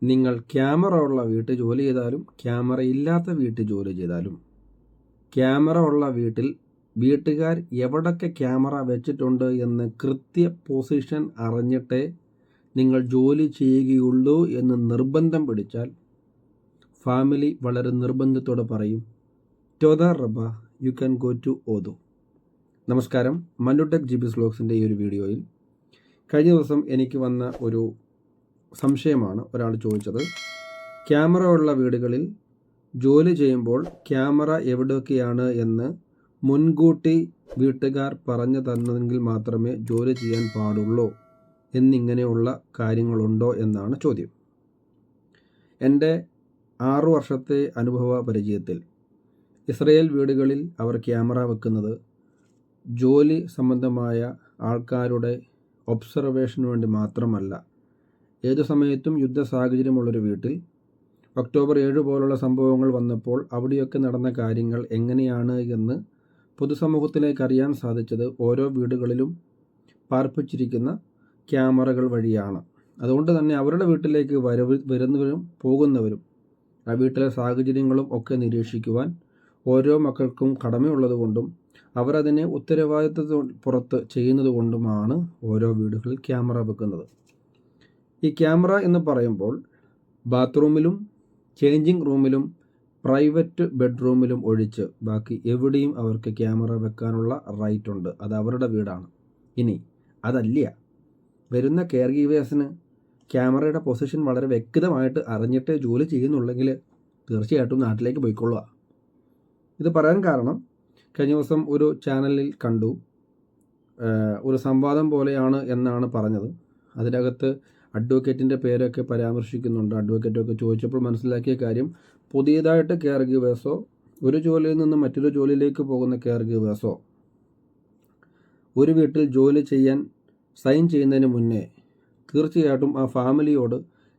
നിങ്ങൾ ക്യാമറ ഉള്ള വീട്ടിൽ ജോലി ചെയ്താലും ക്യാമറ ഇല്ലാത്ത വീട്ടിൽ ജോലി ചെയ്താലും ക്യാമറ ഉള്ള വീട്ടിൽ വീട്ടുകാർ എവിടൊക്കെ ക്യാമറ വെച്ചിട്ടുണ്ട് എന്ന് കൃത്യ പൊസിഷൻ അറിഞ്ഞിട്ടേ നിങ്ങൾ ജോലി ചെയ്യുകയുള്ളൂ എന്ന് നിർബന്ധം പിടിച്ചാൽ ഫാമിലി വളരെ നിർബന്ധത്തോടെ പറയും ടോദ റബ യു ക്യാൻ ഗോ ടു ഓദോ. നമസ്കാരം, മല്ലുടെക് ജിബിസ് വ്ലോഗ്സിൻ്റെ ഈ ഒരു വീഡിയോയിൽ കഴിഞ്ഞ ദിവസം എനിക്ക് വന്ന ഒരു സംശയമാണ് ഒരാൾ ചോദിച്ചത്. ക്യാമറ ഉള്ള വീടുകളിൽ ജോലി ചെയ്യുമ്പോൾ ക്യാമറ എവിടെയൊക്കെയാണ് എന്ന് മുൻകൂട്ടി വീട്ടുകാർ പറഞ്ഞു തന്നെങ്കിൽ മാത്രമേ ജോലി ചെയ്യാൻ പാടുള്ളൂ എന്നിങ്ങനെയുള്ള കാര്യങ്ങളുണ്ടോ എന്നാണ് ചോദ്യം. എൻ്റെ 6 വർഷത്തെ അനുഭവ പരിചയത്തിൽ ഇസ്രയേൽ വീടുകളിൽ അവർ ക്യാമറ വെക്കുന്നത് ജോലി സംബന്ധമായ ആൾക്കാരുടെ ഒബ്സർവേഷന് വേണ്ടി മാത്രമല്ല, ഏതു സമയത്തും യുദ്ധ സാഹചര്യമുള്ളൊരു വീട്ടിൽ ഒക്ടോബർ 7 പോലുള്ള സംഭവങ്ങൾ വന്നപ്പോൾ അവിടെയൊക്കെ നടന്ന കാര്യങ്ങൾ എങ്ങനെയാണ് എന്ന് പൊതുസമൂഹത്തിലേക്ക് അറിയാൻ സാധിച്ചത് ഓരോ വീടുകളിലും പാർപ്പിച്ചിരിക്കുന്ന ക്യാമറകൾ വഴിയാണ്. അതുകൊണ്ട് തന്നെ അവരുടെ വീട്ടിലേക്ക് വരുന്നവരും പോകുന്നവരും ആ വീട്ടിലെ സാഹചര്യങ്ങളും ഒക്കെ നിരീക്ഷിക്കുവാൻ ഓരോ മക്കൾക്കും കടമയുള്ളതുകൊണ്ടും അവരതിനെ ഉത്തരവാദിത്വ ചെയ്യുന്നത് കൊണ്ടുമാണ് ഓരോ വീടുകളിൽ ക്യാമറ വെക്കുന്നത്. ഈ ക്യാമറ എന്ന് പറയുമ്പോൾ ബാത്റൂമിലും ചേഞ്ചിങ് റൂമിലും പ്രൈവറ്റ് ബെഡ്റൂമിലും ഒഴിച്ച് ബാക്കി എവിടെയും അവർക്ക് ക്യാമറ വെക്കാനുള്ള റൈറ്റ് ഉണ്ട്. അത് അവരുടെ വീടാണ്. ഇനി അതല്ല, വരുന്ന കെയർ ഗീവേഴ്സിന് ക്യാമറയുടെ പൊസിഷൻ വളരെ വ്യക്തമായിട്ട് അറിഞ്ഞിട്ട് ജോലി ചെയ്യുന്നുണ്ടെങ്കിൽ തീർച്ചയായിട്ടും നാട്ടിലേക്ക് പോയിക്കൊള്ളുക. ഇത് പറയാൻ കാരണം, കഴിഞ്ഞ ദിവസം ഒരു ചാനലിൽ കണ്ടു, ഒരു സംവാദം പോലെയാണ് എന്നാണ് പറഞ്ഞത്. അതിനകത്ത് അഡ്വക്കേറ്റിൻ്റെ പേരൊക്കെ പരാമർശിക്കുന്നുണ്ട്. അഡ്വക്കേറ്റൊക്കെ ചോദിച്ചപ്പോൾ മനസ്സിലാക്കിയ കാര്യം, പുതിയതായിട്ട് കെയർ ഗീവേഴ്സോ ഒരു ജോലിയിൽ നിന്ന് മറ്റൊരു ജോലിയിലേക്ക് പോകുന്ന കെയർ ഗീവേഴ്സോ ഒരു വീട്ടിൽ ജോലി ചെയ്യാൻ സൈൻ ചെയ്യുന്നതിന് മുന്നേ തീർച്ചയായിട്ടും ആ ഫാമിലിയോട്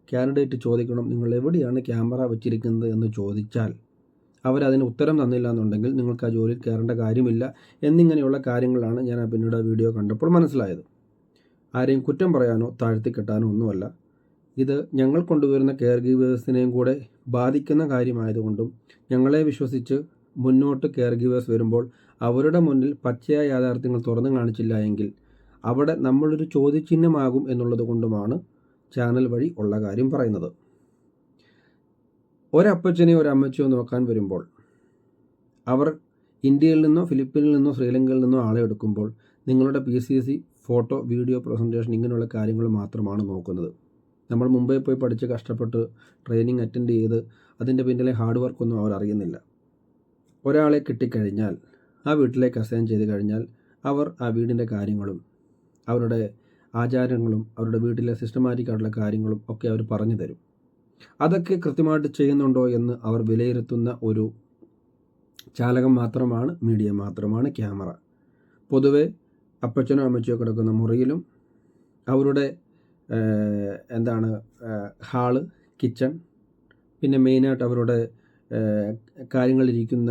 കാൻഡിഡേറ്റ് ചോദിക്കണം, നിങ്ങൾ എവിടെയാണ് ക്യാമറ വെച്ചിരിക്കുന്നത് എന്ന് ചോദിച്ചാൽ അവരതിന് ഉത്തരം തന്നില്ല എന്നുണ്ടെങ്കിൽ നിങ്ങൾക്ക് ആ ജോലിയിൽ കയറേണ്ട കാര്യമില്ല എന്നിങ്ങനെയുള്ള കാര്യങ്ങളാണ് ഞാൻ പിന്നീട് വീഡിയോ കണ്ടപ്പോൾ മനസ്സിലായത്. ആരെയും കുറ്റം പറയാനോ താഴ്ത്തിക്കെട്ടാനോ ഒന്നുമല്ല. ഇത് ഞങ്ങൾ കൊണ്ടുവരുന്ന കെയർ ഗീവേഴ്സിനെയും കൂടെ ബാധിക്കുന്ന കാര്യമായതുകൊണ്ടും ഞങ്ങളെ വിശ്വസിച്ച് മുന്നോട്ട് കെയർ ഗീവേഴ്സ് വരുമ്പോൾ അവരുടെ മുന്നിൽ പച്ചയായ യാഥാർത്ഥ്യങ്ങൾ തുറന്നു കാണിച്ചില്ല എങ്കിൽ അവിടെ നമ്മളൊരു ചോദ്യചിഹ്നമാകും എന്നുള്ളത് കൊണ്ടുമാണ് ചാനൽ വഴി ഉള്ള കാര്യം പറയുന്നത്. ഒരപ്പച്ചനെയോ ഒരമ്മച്ചയോ നോക്കാൻ വരുമ്പോൾ അവർ ഇന്ത്യയിൽ നിന്നോ ഫിലിപ്പീനിൽ നിന്നോ ശ്രീലങ്കയിൽ നിന്നോ ആളെ എടുക്കുമ്പോൾ നിങ്ങളുടെ PCC ഫോട്ടോ, വീഡിയോ, പ്രസൻറ്റേഷൻ ഇങ്ങനെയുള്ള കാര്യങ്ങൾ മാത്രമാണ് നോക്കുന്നത്. നമ്മൾ മുംബൈ പോയി പഠിച്ച് കഷ്ടപ്പെട്ട് ട്രെയിനിങ് അറ്റൻഡ് ചെയ്ത് അതിൻ്റെ പിന്നിലെ ഹാർഡ് വർക്കൊന്നും അവർ അറിയുന്നില്ല. ഒരാളെ കിട്ടിക്കഴിഞ്ഞാൽ ആ വീട്ടിലേക്ക് അസൈൻ ചെയ്ത് കഴിഞ്ഞാൽ അവർ ആ വീടിൻ്റെ കാര്യങ്ങളും അവരുടെ ആചാരങ്ങളും അവരുടെ വീട്ടിലെ സിസ്റ്റമാറ്റിക് ആയിട്ടുള്ള കാര്യങ്ങളും ഒക്കെ അവർ പറഞ്ഞു തരും. അതൊക്കെ കൃത്യമായിട്ട് ചെയ്യുന്നുണ്ടോ എന്ന് അവർ വിലയിരുത്തുന്ന ഒരു ചാലകം മാത്രമാണ്, മീഡിയ മാത്രമാണ് ക്യാമറ. പൊതുവെ അപ്പച്ചനോ അമ്മച്ചോ കിടക്കുന്ന മുറിയിലും അവരുടെ ഹാള്, കിച്ചൺ, പിന്നെ മെയിനായിട്ട് അവരുടെ കാര്യങ്ങളിരിക്കുന്ന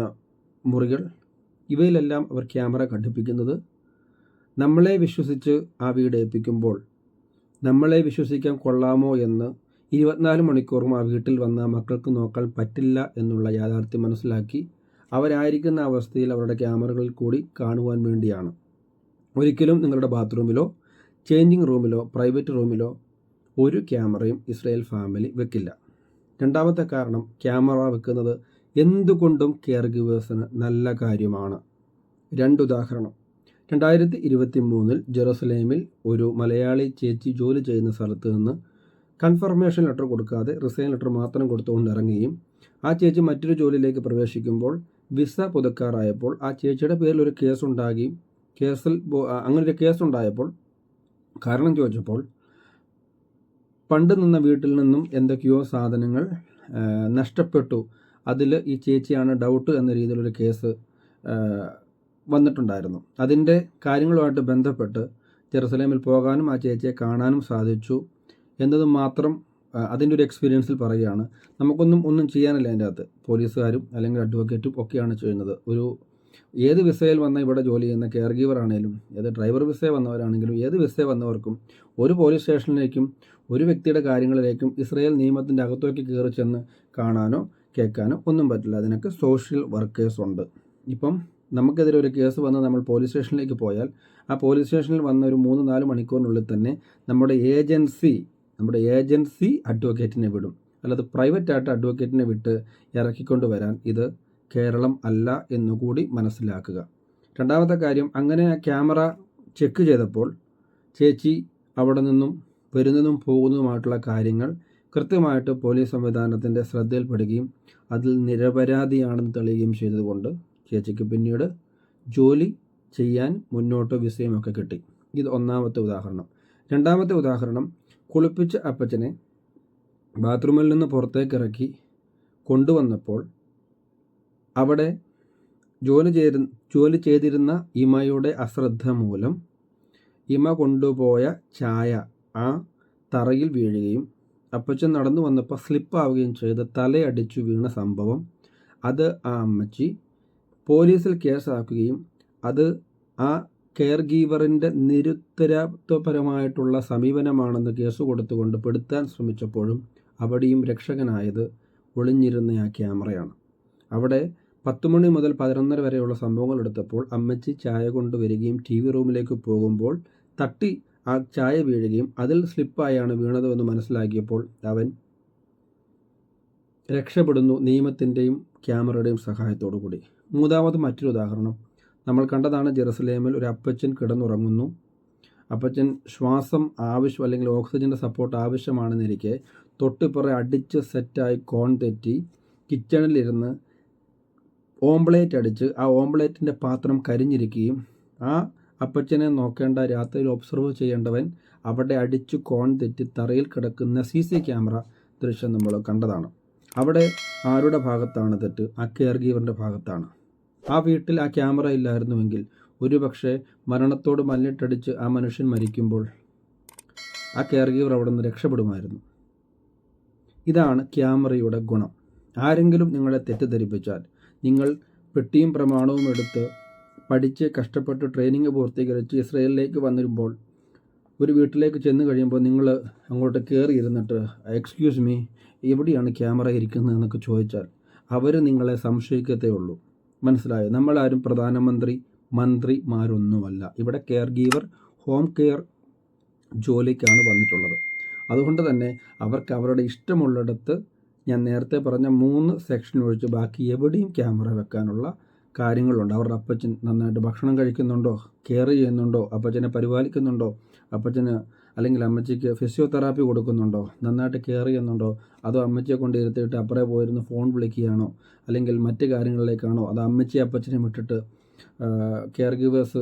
മുറികൾ, ഇവയിലെല്ലാം അവർ ക്യാമറ ഘടിപ്പിക്കുന്നത് നമ്മളെ വിശ്വസിച്ച് ആ വീട് ഏൽപ്പിക്കുമ്പോൾ നമ്മളെ വിശ്വസിക്കാൻ കൊള്ളാമോ എന്ന് 24 മണിക്കൂറും ആ വീട്ടിൽ വന്ന മക്കൾക്ക് നോക്കാൻ പറ്റില്ല എന്നുള്ള യാഥാർത്ഥ്യം മനസ്സിലാക്കി അവരായിരിക്കുന്ന അവസ്ഥയിൽ അവരുടെ ക്യാമറകളിൽ കൂടി കാണുവാൻ വേണ്ടിയാണ്. ഒരിക്കലും നിങ്ങളുടെ ബാത്റൂമിലോ ചേഞ്ചിങ് റൂമിലോ പ്രൈവറ്റ് റൂമിലോ ഒരു ക്യാമറയും ഇസ്രായേൽ ഫാമിലി വെക്കില്ല. രണ്ടാമത്തെ കാരണം, ക്യാമറ വെക്കുന്നത് എന്തുകൊണ്ടും കെയർ ഗീവേഴ്സിന് നല്ല കാര്യമാണ്. 2 ഉദാഹരണം. 2023 ജെറുസലേമിൽ ഒരു മലയാളി ചേച്ചി ജോലി ചെയ്യുന്ന സ്ഥലത്ത് നിന്ന് കൺഫർമേഷൻ ലെറ്റർ കൊടുക്കാതെ റിസൈൻ ലെറ്റർ മാത്രം കൊടുത്തുകൊണ്ട് ഇറങ്ങുകയും ആ ചേച്ചി മറ്റൊരു ജോലിയിലേക്ക് പ്രവേശിക്കുമ്പോൾ വിസ പുതുക്കാറായപ്പോൾ ആ ചേച്ചിയുടെ പേരിൽ ഒരു കേസ് ഉണ്ടാകുകയും അങ്ങനൊരു കേസുണ്ടായപ്പോൾ കാരണം ചോദിച്ചപ്പോൾ പണ്ട് നിന്ന വീട്ടിൽ നിന്നും എന്തൊക്കെയോ സാധനങ്ങൾ നഷ്ടപ്പെട്ടു, അതിൽ ഈ ചേച്ചിയാണ് ഡൗട്ട് എന്ന രീതിയിലൊരു കേസ് വന്നിട്ടുണ്ടായിരുന്നു. അതിൻ്റെ കാര്യങ്ങളുമായിട്ട് ബന്ധപ്പെട്ട് ജെറുസലേമിൽ പോകാനും ആ ചേച്ചിയെ കാണാനും സാധിച്ചു എന്നത് മാത്രം അതിൻ്റെ ഒരു എക്സ്പീരിയൻസിൽ പറയുകയാണ്. ഒന്നും ചെയ്യാനില്ല. അതിൻ്റെ അകത്ത് പോലീസുകാരും അല്ലെങ്കിൽ അഡ്വക്കേറ്റും ഒക്കെയാണ് ചെയ്യുന്നത്. ഏത് വിസയിൽ വന്ന ഇവിടെ ജോലി ചെയ്യുന്ന കെയർ ഗീവർ ആണെങ്കിലും, ഏത് ഡ്രൈവർ വിസ വന്നവരാണെങ്കിലും, ഏത് വിസ വന്നവർക്കും ഒരു പോലീസ് സ്റ്റേഷനിലേക്കും ഒരു വ്യക്തിയുടെ കാര്യങ്ങളിലേക്കും ഇസ്രയേൽ നിയമത്തിൻ്റെ അകത്തേക്ക് കയറി ചെന്ന് കാണാനോ കേൾക്കാനോ ഒന്നും പറ്റില്ല. അതിനൊക്കെ സോഷ്യൽ വർക്കേഴ്സ് ഉണ്ട്. ഇപ്പം നമുക്കെതിരെ ഒരു കേസ് വന്ന് നമ്മൾ പോലീസ് സ്റ്റേഷനിലേക്ക് പോയാൽ ആ പോലീസ് സ്റ്റേഷനിൽ വന്ന ഒരു 3-4 മണിക്കൂറിനുള്ളിൽ തന്നെ നമ്മുടെ ഏജൻസി അഡ്വക്കേറ്റിനെ വിടും. അല്ലാതെ പ്രൈവറ്റായിട്ട് അഡ്വക്കേറ്റിനെ വിട്ട് ഇറക്കിക്കൊണ്ട് വരാൻ ഇത് കേരളം അല്ല എന്നുകൂടി മനസ്സിലാക്കുക. രണ്ടാമത്തെ കാര്യം, അങ്ങനെ ക്യാമറ ചെക്ക് ചെയ്തപ്പോൾ ചേച്ചി അവിടെ നിന്നും വരുന്നതും പോകുന്നതുമായിട്ടുള്ള കാര്യങ്ങൾ കൃത്യമായിട്ട് പോലീസ് സംവിധാനത്തിൻ്റെ ശ്രദ്ധയിൽപ്പെടുകയും അതിൽ നിരപരാധിയാണെന്ന് തെളിയുകയും ചെയ്തതുകൊണ്ട് ചേച്ചിക്ക് പിന്നീട് ജോലി ചെയ്യാൻ മുന്നോട്ട് വിസയുമൊക്കെ കിട്ടി. ഇത് ഒന്നാമത്തെ ഉദാഹരണം. രണ്ടാമത്തെ ഉദാഹരണം, കുളിപ്പിച്ച അപ്പച്ചനെ ബാത്റൂമിൽ നിന്ന് പുറത്തേക്ക് ഇറക്കി കൊണ്ടുവന്നപ്പോൾ അവിടെ ജോലി ചെയ്തിരുന്ന ഇമയുടെ അശ്രദ്ധ മൂലം ഇമ കൊണ്ടുപോയ ചായ ആ തറയിൽ വീഴുകയും അപ്പച്ചൻ നടന്നു വന്നപ്പോൾ സ്ലിപ്പാവുകയും ചെയ്ത് തലയടിച്ചു വീണ സംഭവം, അത് ആ അമ്മച്ചി പോലീസിൽ കേസാക്കുകയും അത് ആ കെയർ ഗീവറിൻ്റെ നിരുത്തരവാദിത്വപരമായിട്ടുള്ള സമീപനമാണെന്ന് കേസ് കൊടുത്തുകൊണ്ട് പെടുത്താൻ ശ്രമിച്ചപ്പോഴും അവിടെയും രക്ഷകനായത് ഒളിഞ്ഞിരുന്ന ആ ക്യാമറയാണ്. അവിടെ 10 മണി മുതൽ 11:30 വരെയുള്ള സംഭവങ്ങൾ എടുത്തപ്പോൾ അമ്മച്ചി ചായ കൊണ്ടുവരികയും TV റൂമിലേക്ക് പോകുമ്പോൾ തട്ടി ആ ചായ വീഴുകയും അതിൽ സ്ലിപ്പായാണ് വീണതെന്ന് മനസ്സിലാക്കിയപ്പോൾ അവൻ രക്ഷപ്പെടുന്നു നിയമത്തിൻ്റെയും ക്യാമറയുടെയും സഹായത്തോടു കൂടി. മൂന്നാമത് മറ്റൊരു ഉദാഹരണം നമ്മൾ കണ്ടതാണ്. ജെറുസലേമിൽ ഒരു അപ്പച്ചൻ കിടന്നുറങ്ങുന്നു. അപ്പച്ചൻ ശ്വാസം ആവശ്യം അല്ലെങ്കിൽ ഓക്സിജൻ്റെ സപ്പോർട്ട് ആവശ്യമാണെന്നിരിക്കെ തൊട്ടിപ്പുറം അടിച്ച് സെറ്റായി കോൺ തെറ്റി കിച്ചണിലിരുന്ന് ഓംപ്ലേറ്റ് അടിച്ച് ആ ഓംപ്ലേറ്റിൻ്റെ പാത്രം കരിഞ്ഞിരിക്കുകയും ആ അപ്പച്ചനെ നോക്കേണ്ട രാത്രിയിൽ ഒബ്സർവ് ചെയ്യേണ്ടവൻ അവിടെ അടിച്ചു കോൺ തെറ്റി തറയിൽ കിടക്കുന്ന CC ക്യാമറ ദൃശ്യം നമ്മൾ കണ്ടതാണ്. അവിടെ ആരുടെ ഭാഗത്താണ് തെറ്റ്? ആ കെയർ ഗീവറിൻ്റെ ഭാഗത്താണ്. ആ വീട്ടിൽ ആ ക്യാമറ ഇല്ലായിരുന്നുവെങ്കിൽ ഒരുപക്ഷെ മരണത്തോട് മല്ലിട്ടടിച്ച് ആ മനുഷ്യൻ മരിക്കുമ്പോൾ ആ കെയർ ഗീവർ അവിടെ നിന്ന് രക്ഷപ്പെടുമായിരുന്നു. ഇതാണ് ക്യാമറയുടെ ഗുണം. ആരെങ്കിലും നിങ്ങളെ തെറ്റിദ്ധരിപ്പിച്ചാൽ നിങ്ങൾ പെട്ടിയും പ്രമാണവും എടുത്ത് പഠിച്ച് കഷ്ടപ്പെട്ട് ട്രെയിനിങ് പൂർത്തീകരിച്ച് ഇസ്രയേലിലേക്ക് വന്നിരുമ്പോൾ ഒരു വീട്ടിലേക്ക് ചെന്ന് കഴിയുമ്പോൾ നിങ്ങൾ അങ്ങോട്ട് കയറി ഇരുന്നിട്ട് എക്സ്ക്യൂസ് മീ എവിടെയാണ് ക്യാമറ ഇരിക്കുന്നത് എന്നൊക്കെ ചോദിച്ചാൽ അവർ നിങ്ങളെ സംശയിക്കത്തേ ഉള്ളൂ. മനസ്സിലായോ? നമ്മളാരും മന്ത്രിമാരൊന്നുമല്ല. ഇവിടെ കെയർ ഗീവർ ഹോം കെയർ ജോലിക്കാണ് വന്നിട്ടുള്ളത്. അതുകൊണ്ട് തന്നെ അവർക്ക് അവരുടെ ഇഷ്ടമുള്ളിടത്ത് ഞാൻ നേരത്തെ പറഞ്ഞ 3 സെക്ഷൻ ഒഴിച്ച് ബാക്കി എവിടെയും ക്യാമറ വെക്കാനുള്ള കാര്യങ്ങളുണ്ട്. അവരുടെ അപ്പച്ചൻ നന്നായിട്ട് ഭക്ഷണം കഴിക്കുന്നുണ്ടോ, കെയർ ചെയ്യുന്നുണ്ടോ, അപ്പച്ചനെ പരിപാലിക്കുന്നുണ്ടോ, അപ്പച്ചന് അല്ലെങ്കിൽ അമ്മച്ചിക്ക് ഫിസിയോതെറാപ്പി കൊടുക്കുന്നുണ്ടോ, നന്നായിട്ട് കെയർ ചെയ്യുന്നുണ്ടോ, അതോ അമ്മച്ചിയെ കൊണ്ട് ഇരുത്തിയിട്ട് അപ്പുറേ പോയിരുന്ന് ഫോൺ വിളിക്കുകയാണോ, അല്ലെങ്കിൽ മറ്റ് കാര്യങ്ങളിലേക്കാണോ, അത് അമ്മച്ചി അപ്പച്ചനെ വിട്ടിട്ട് കെയർ ഗീവേഴ്സ്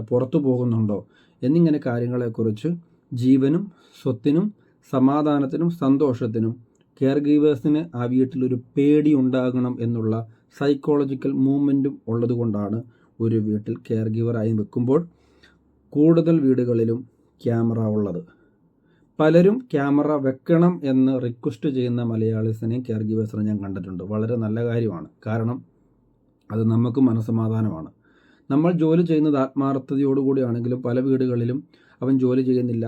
പുറത്തു പോകുന്നുണ്ടോ എന്നിങ്ങനെ കാര്യങ്ങളെക്കുറിച്ച് ജീവനും സ്വത്തിനും സമാധാനത്തിനും സന്തോഷത്തിനും കെയർ ഗീവേഴ്സിന് ആ വീട്ടിലൊരു പേടി ഉണ്ടാകണം എന്നുള്ള സൈക്കോളജിക്കൽ മൂവ്മെൻറ്റും ഉള്ളതുകൊണ്ടാണ് ഒരു വീട്ടിൽ കെയർ ഗീവറായി വെക്കുമ്പോൾ കൂടുതൽ വീടുകളിലും ക്യാമറ ഉള്ളത്. പലരും ക്യാമറ വെക്കണം എന്ന് റിക്വസ്റ്റ് ചെയ്യുന്ന മലയാളീസിനെയും കെയർ ഗീവേഴ്സിനെ ഞാൻ കണ്ടിട്ടുണ്ട്. വളരെ നല്ല കാര്യമാണ്. കാരണം അത് നമുക്ക് മനസ്സമാധാനമാണ്. നമ്മൾ ജോലി ചെയ്യുന്നത് ആത്മാർത്ഥതയോടുകൂടിയാണെങ്കിലും പല വീടുകളിലും അവൻ ജോലി ചെയ്യുന്നില്ല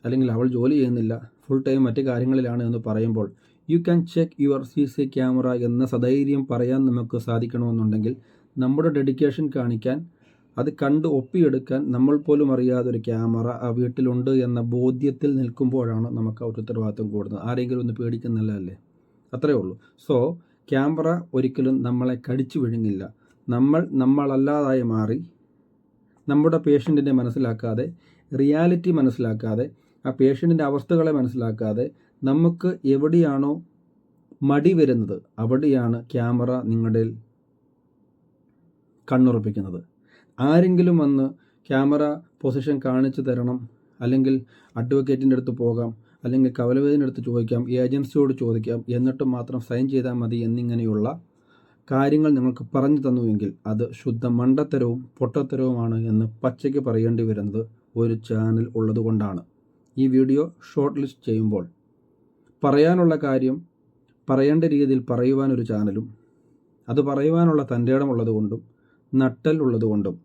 അല്ലെങ്കിൽ അവൾ ജോലി ചെയ്യുന്നില്ല, ഫുൾ ടൈം മറ്റ് കാര്യങ്ങളിലാണ് എന്ന് പറയുമ്പോൾ you can check your CC camera എന്ന സധൈര്യം പറയാൻ നമുക്ക് സാധിക്കണമെന്നുണ്ടെങ്കിൽ നമ്മുടെ ഡെഡിക്കേഷൻ കാണിക്കാൻ, അത് കണ്ട് ഒപ്പിയെടുക്കാൻ നമ്മൾ പോലും അറിയാതെ ഒരു ക്യാമറ ആ വീട്ടിലുണ്ട് എന്ന ബോധ്യത്തിൽ നിൽക്കുമ്പോഴാണ് നമുക്ക് ഒരു ഉത്തരവാദിത്വം കൂടുന്നത്. ആരെങ്കിലും ഒന്ന് പേടിക്കുന്നില്ല, അത്രയേ ഉള്ളൂ. സോ ക്യാമറ ഒരിക്കലും നമ്മളെ കടിച്ചു വിഴുങ്ങില്ല. നമ്മളല്ലാതായി മാറി നമ്മുടെ പേഷ്യൻറ്റിനെ മനസ്സിലാക്കാതെ, റിയാലിറ്റി മനസ്സിലാക്കാതെ, ആ പേഷ്യൻറ്റിൻ്റെ അവസ്ഥകളെ മനസ്സിലാക്കാതെ നമുക്ക് എവിടെയാണോ മടി വരുന്നത് അവിടെയാണ് ക്യാമറ നിങ്ങളുടെ കണ്ണുറപ്പിക്കുന്നത്. ആരെങ്കിലും വന്ന് ക്യാമറ പൊസിഷൻ കാണിച്ചു തരണം, അല്ലെങ്കിൽ അഡ്വക്കേറ്റിൻ്റെ അടുത്ത് പോകാം, അല്ലെങ്കിൽ കവലവേദിൻ്റെ അടുത്ത് ചോദിക്കാം, ഏജൻസിയോട് ചോദിക്കാം, എന്നിട്ട് മാത്രം സൈൻ ചെയ്താൽ മതി എന്നിങ്ങനെയുള്ള കാര്യങ്ങൾ നിങ്ങൾക്ക് പറഞ്ഞു തന്നുവെങ്കിൽ അത് ശുദ്ധ മണ്ടത്തരവും പൊട്ടത്തരവുമാണ് എന്ന് പച്ചയ്ക്ക് പറയേണ്ടി വരുന്നത് ഒരു ചാനൽ ഉള്ളതുകൊണ്ടാണ്. ഈ വീഡിയോ ഷോർട്ട് ലിസ്റ്റ് ചെയ്യുമ്പോൾ പറയാനുള്ള കാര്യം പറയേണ്ട രീതിയിൽ പറയുവാനൊരു ചാനലും, അത് പറയുവാനുള്ള തൻ്റെ ഇടമുള്ളതുകൊണ്ടും നട്ടൽ ഉള്ളതുകൊണ്ടും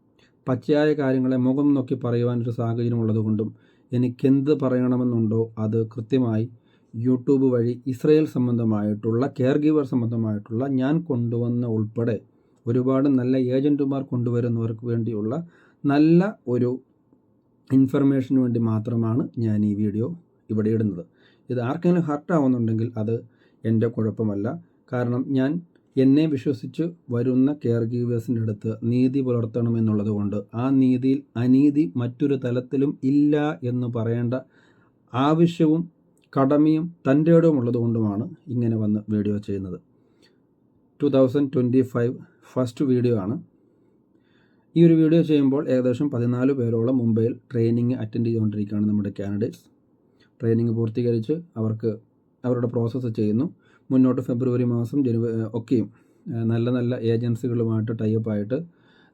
പച്ചയായ കാര്യങ്ങളെ മുഖം നോക്കി പറയുവാനൊരു സാഹചര്യം ഉള്ളതുകൊണ്ടും എനിക്കെന്ത് പറയണമെന്നുണ്ടോ അത് കൃത്യമായി യൂട്യൂബ് വഴി ഇസ്രയേൽ സംബന്ധമായിട്ടുള്ള കെയർ ഗീവർ സംബന്ധമായിട്ടുള്ള ഞാൻ കൊണ്ടുവന്ന ഉൾപ്പെടെ ഒരുപാട് നല്ല ഏജൻറ്റുമാർ കൊണ്ടുവരുന്നവർക്ക് വേണ്ടിയുള്ള നല്ല ഒരു ഇൻഫർമേഷന് വേണ്ടി മാത്രമാണ് ഞാൻ ഈ വീഡിയോ ഇവിടെ ഇടുന്നത്. ഇത് ആർക്കെങ്കിലും ഹർട്ടാവുന്നുണ്ടെങ്കിൽ അത് എൻ്റെ കുഴപ്പമല്ല. കാരണം ഞാൻ എന്നെ വിശ്വസിച്ച് വരുന്ന കെയർ ഗീവേഴ്സിൻ്റെ അടുത്ത് നീതി പുലർത്തണമെന്നുള്ളത് കൊണ്ട് ആ നീതിയിൽ അനീതി മറ്റൊരു തലത്തിലും ഇല്ല എന്ന് പറയേണ്ട ആവശ്യവും കടമയും തൻ്റെ ഇടവും ഉള്ളതുകൊണ്ടുമാണ് ഇങ്ങനെ വന്ന് വീഡിയോ ചെയ്യുന്നത്. 2025 ഫസ്റ്റ് വീഡിയോ ആണ്. ഈ ഒരു വീഡിയോ ചെയ്യുമ്പോൾ ഏകദേശം 14 പേരോളം മുംബൈയിൽ ട്രെയിനിങ് അറ്റൻഡ് ചെയ്തുകൊണ്ടിരിക്കുകയാണ് നമ്മുടെ കാൻഡിഡേറ്റ്സ്. ട്രെയിനിങ് പൂർത്തീകരിച്ച് അവർക്ക് അവരുടെ പ്രോസസ്സ് ചെയ്യുന്നു. മുന്നോട്ട് ഫെബ്രുവരി മാസം ഒക്കെയും നല്ല നല്ല ഏജൻസികളുമായിട്ട് ടൈപ്പായിട്ട്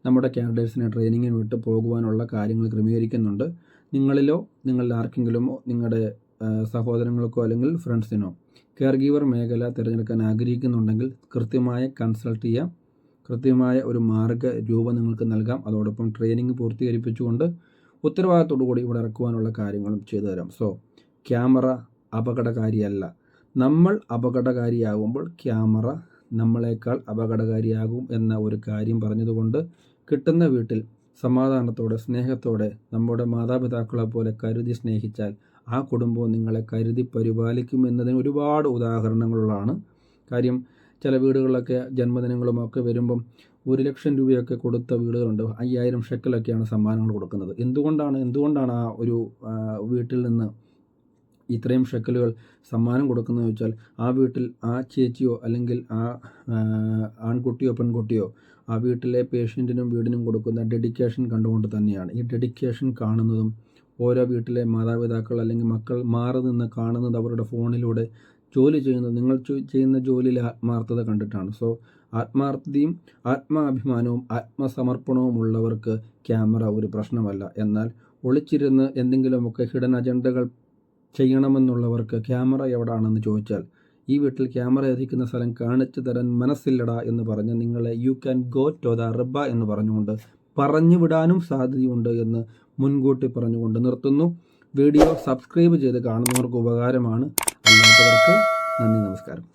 നമ്മുടെ കാൻഡിഡേറ്റ്സിനെ ട്രെയിനിങ്ങിന് വിട്ട് പോകുവാനുള്ള കാര്യങ്ങൾ ക്രമീകരിക്കുന്നുണ്ട്. നിങ്ങളിലോ നിങ്ങളിൽ ആർക്കെങ്കിലുമോ നിങ്ങളുടെ സഹോദരങ്ങൾക്കോ അല്ലെങ്കിൽ ഫ്രണ്ട്സിനോ കെയർ ഗീവർ മേഖല തിരഞ്ഞെടുക്കാൻ ആഗ്രഹിക്കുന്നുണ്ടെങ്കിൽ കൃത്യമായ കൺസൾട്ട് ചെയ്യാം. കൃത്യമായ ഒരു മാർഗ്ഗരൂപം നിങ്ങൾക്ക് നൽകാം. അതോടൊപ്പം ട്രെയിനിങ് പൂർത്തീകരിപ്പിച്ചുകൊണ്ട് ഉത്തരവാദിത്തോടു കൂടി ഇവിടെ ഇറക്കുവാനുള്ള കാര്യങ്ങളും ചെയ്തു തരാം. സോ ക്യാമറ അപകടകാരിയല്ല. നമ്മൾ അപകടകാരിയാകുമ്പോൾ ക്യാമറ നമ്മളെക്കാൾ അപകടകാരിയാകും എന്ന ഒരു കാര്യം പറഞ്ഞതുകൊണ്ട് കിട്ടുന്ന വീട്ടിൽ സമാധാനത്തോടെ സ്നേഹത്തോടെ നമ്മുടെ മാതാപിതാക്കളെ പോലെ കരുതി സ്നേഹിച്ചാൽ ആ കുടുംബവും നിങ്ങളെ കരുതി പരിപാലിക്കും എന്നതിന് ഒരുപാട് ഉദാഹരണങ്ങളാണ്. കാര്യം ചില വീടുകളിലൊക്കെ ജന്മദിനങ്ങളുമൊക്കെ വരുമ്പം 1 ലക്ഷം രൂപയൊക്കെ കൊടുത്ത വീടുകളുണ്ട്. 5000 ഷെക്കലൊക്കെയാണ് സമ്മാനങ്ങൾ കൊടുക്കുന്നത്. എന്തുകൊണ്ടാണ് ആ ഒരു വീട്ടിൽ നിന്ന് ഇത്രയും ഷെക്കലുകൾ സമ്മാനം കൊടുക്കുന്നത് വെച്ചാൽ ആ വീട്ടിൽ ആ ചേച്ചിയോ അല്ലെങ്കിൽ ആ ആൺകുട്ടിയോ പെൺകുട്ടിയോ ആ വീട്ടിലെ പേഷ്യൻറ്റിനും വീടിനും കൊടുക്കുന്ന ഡെഡിക്കേഷൻ കണ്ടുകൊണ്ട് തന്നെയാണ്. ഈ ഡെഡിക്കേഷൻ കാണുന്നതും ഓരോ വീട്ടിലെ മാതാപിതാക്കൾ അല്ലെങ്കിൽ മക്കൾ മാറി നിന്ന് കാണുന്നത് അവരുടെ ഫോണിലൂടെ ജോലി ചെയ്യുന്നത് നിങ്ങൾ ചെയ്യുന്ന ജോലിയിൽ ആത്മാർത്ഥത കണ്ടിട്ടാണ്. സോ ആത്മാർത്ഥതയും ആത്മാഭിമാനവും ആത്മസമർപ്പണവും ഉള്ളവർക്ക് ക്യാമറ ഒരു പ്രശ്നമല്ല. എന്നാൽ ഒളിച്ചിരുന്ന് എന്തെങ്കിലുമൊക്കെ ഹിഡൻ അജണ്ടകൾ ചെയ്യണമെന്നുള്ളവർക്ക് ക്യാമറ എവിടാണെന്ന് ചോദിച്ചാൽ ഈ വീട്ടിൽ ക്യാമറ എത്തിക്കുന്ന സ്ഥലം കാണിച്ചു തരാൻ മനസ്സില്ലടാ എന്ന് പറഞ്ഞ് നിങ്ങളെ you can go to the rehab എന്ന് പറഞ്ഞുകൊണ്ട് പറഞ്ഞു വിടാനും സാധ്യതയുണ്ട് എന്ന് മുൻകൂട്ടി പറഞ്ഞുകൊണ്ട് നിർത്തുന്നു. വീഡിയോ സബ്സ്ക്രൈബ് ചെയ്ത് കാണുന്നവർക്ക് ഉപകാരമാണ്. അല്ലാത്തവർക്ക് നന്ദി, നമസ്കാരം.